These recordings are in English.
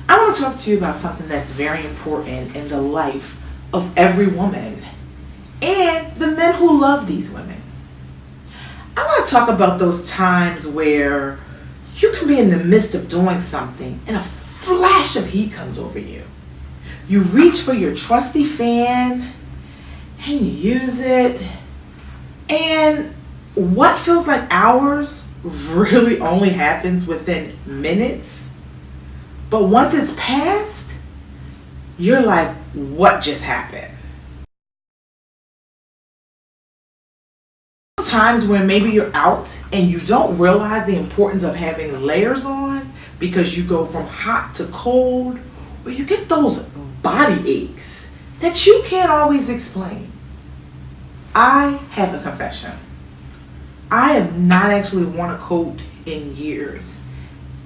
I want to talk to you about something that's very important in the life of every woman and the men who love these women. I want to talk about those times where you can be in the midst of doing something and a flash of heat comes over you. You reach for your trusty fan and you use it, and what feels like hours really only happens within minutes. But once it's passed, you're like, what just happened? Times when maybe you're out and you don't realize the importance of having layers on because you go from hot to cold, or you get those body aches that you can't always explain. I have a confession. I have not actually worn a coat in years.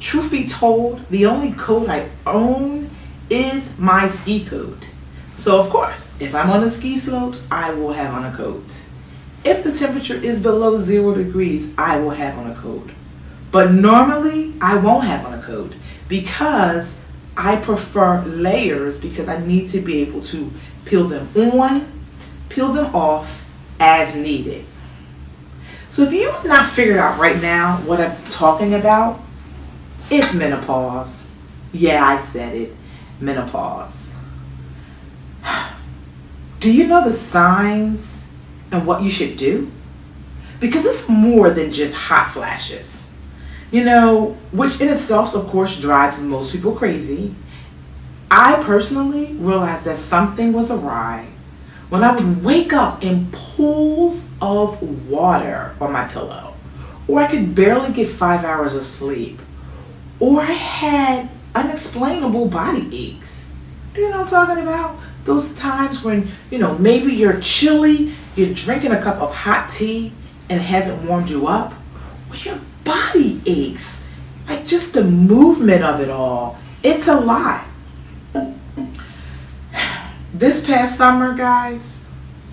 Truth be told, the only coat I own is my ski coat. So of course, if I'm on the ski slopes, I will have on a coat. If the temperature is below 0 degrees, I will have on a coat. But normally, I won't have on a coat because I prefer layers, because I need to be able to peel them on, peel them off as needed. So if you've not figured out right now what I'm talking about, it's menopause. Yeah, I said it. Menopause. Do you know the signs and what you should do? Because it's more than just hot flashes. You know, which in itself, of course, drives most people crazy. I personally realized that something was awry when I would wake up in pools of water on my pillow, or I could barely get 5 hours of sleep, or I had unexplainable body aches. Do you know what I'm talking about? Those times when, maybe you're chilly, you're drinking a cup of hot tea and it hasn't warmed you up, or your body aches. Like just the movement of it all. It's a lot. This past summer, guys,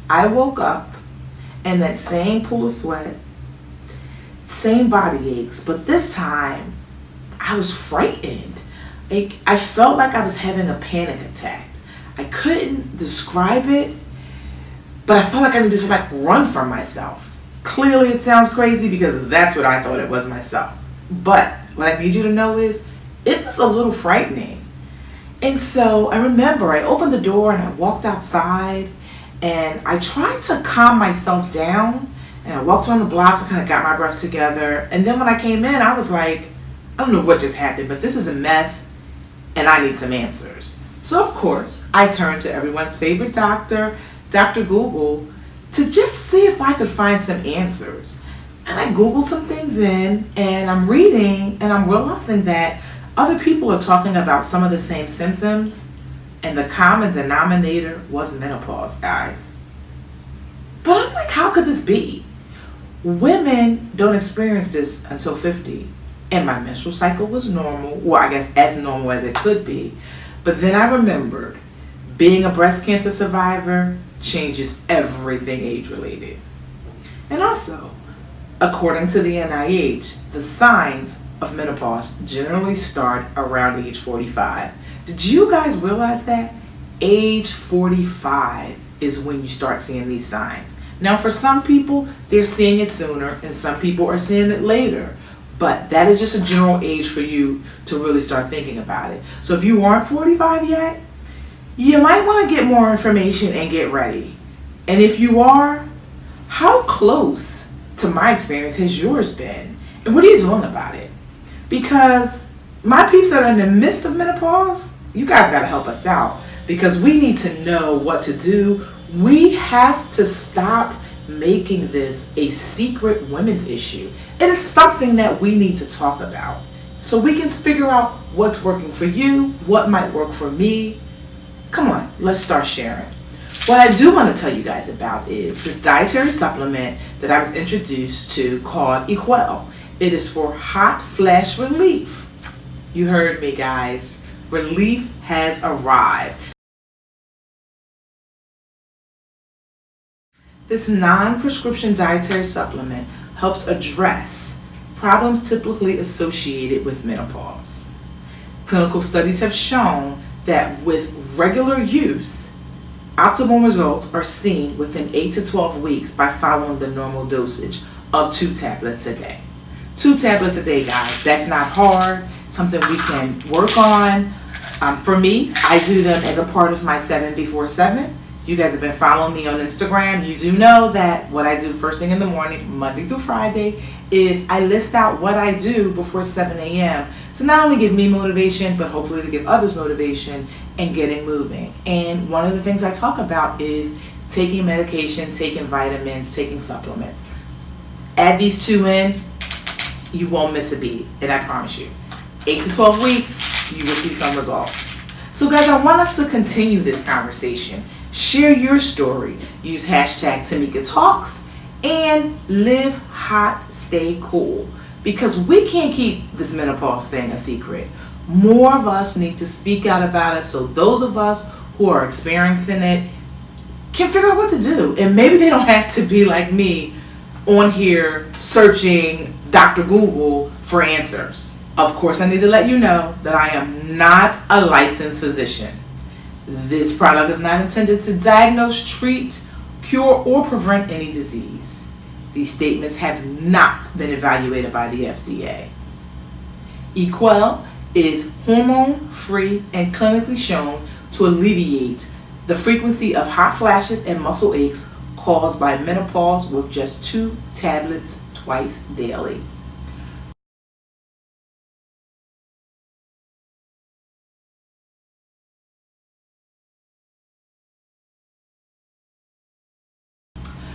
I woke up in that same pool of sweat, same body aches, but this time I was frightened. I felt like I was having a panic attack. I couldn't describe it, but I felt like I needed to run from myself. Clearly it sounds crazy because that's what I thought it was myself. But what I need you to know is it was a little frightening. And so I remember I opened the door and I walked outside and I tried to calm myself down, and I walked around the block, I kind of got my breath together, and then when I came in I was like, I don't know what just happened, but this is a mess and I need some answers. So of course I turned to everyone's favorite doctor, Dr. Google, to just see if I could find some answers. And I Googled some things in, and I'm reading and I'm realizing that other people are talking about some of the same symptoms, and the common denominator was menopause, guys. But I'm like, how could this be? Women don't experience this until 50, and my menstrual cycle was normal, well, I guess as normal as it could be. But then I remembered being a breast cancer survivor changes everything age-related. And also, according to the NIH, the signs of menopause generally start around age 45. Did you guys realize that? Age 45 is when you start seeing these signs. Now for some people, they're seeing it sooner, and some people are seeing it later. But that is just a general age for you to really start thinking about it. So if you aren't 45 yet, you might want to get more information and get ready. And if you are, how close to my experience has yours been? And what are you doing about it? Because my peeps that are in the midst of menopause, you guys got to help us out, because we need to know what to do. We have to stop making this a secret women's issue. It is something that we need to talk about so we can figure out what's working for you, what might work for me. Come on, let's start sharing. What I do want to tell you guys about is this dietary supplement that I was introduced to called EQUELLE. It is for hot flash relief. You heard me, guys. Relief has arrived. This non-prescription dietary supplement helps address problems typically associated with menopause. Clinical studies have shown that with regular use, optimal results are seen within 8 to 12 weeks by following the normal dosage of 2 tablets a day. 2 tablets a day, guys. That's not hard. Something we can work on. For me, I do them as a part of my 7 before 7. You guys have been following me on Instagram. You do know that what I do first thing in the morning, Monday through Friday, is I list out what I do before 7 a.m. to not only give me motivation, but hopefully to give others motivation and getting moving. And one of the things I talk about is taking medication, taking vitamins, taking supplements. Add these 2 in, you won't miss a beat, and I promise you. 8 to 12 weeks, you will see some results. So guys, I want us to continue this conversation. Share your story. Use hashtag Tamika Talks and live hot, stay cool. Because we can't keep this menopause thing a secret. More of us need to speak out about it so those of us who are experiencing it can figure out what to do. And maybe they don't have to be like me on here searching Dr. Google for answers. Of course, I need to let you know that I am not a licensed physician. This product is not intended to diagnose, treat, cure, or prevent any disease. These statements have not been evaluated by the FDA. EQUELLE is hormone-free and clinically shown to alleviate the frequency of hot flashes and muscle aches caused by menopause with just 2 tablets twice daily.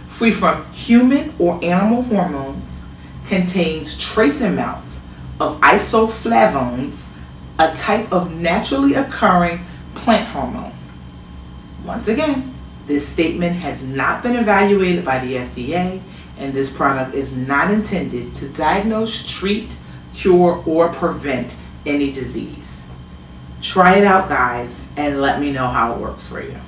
Free from human or animal hormones, contains trace amounts of isoflavones, a type of naturally occurring plant hormone. Once again, this statement has not been evaluated by the FDA, and this product is not intended to diagnose, treat, cure, or prevent any disease. Try it out, guys, and let me know how it works for you.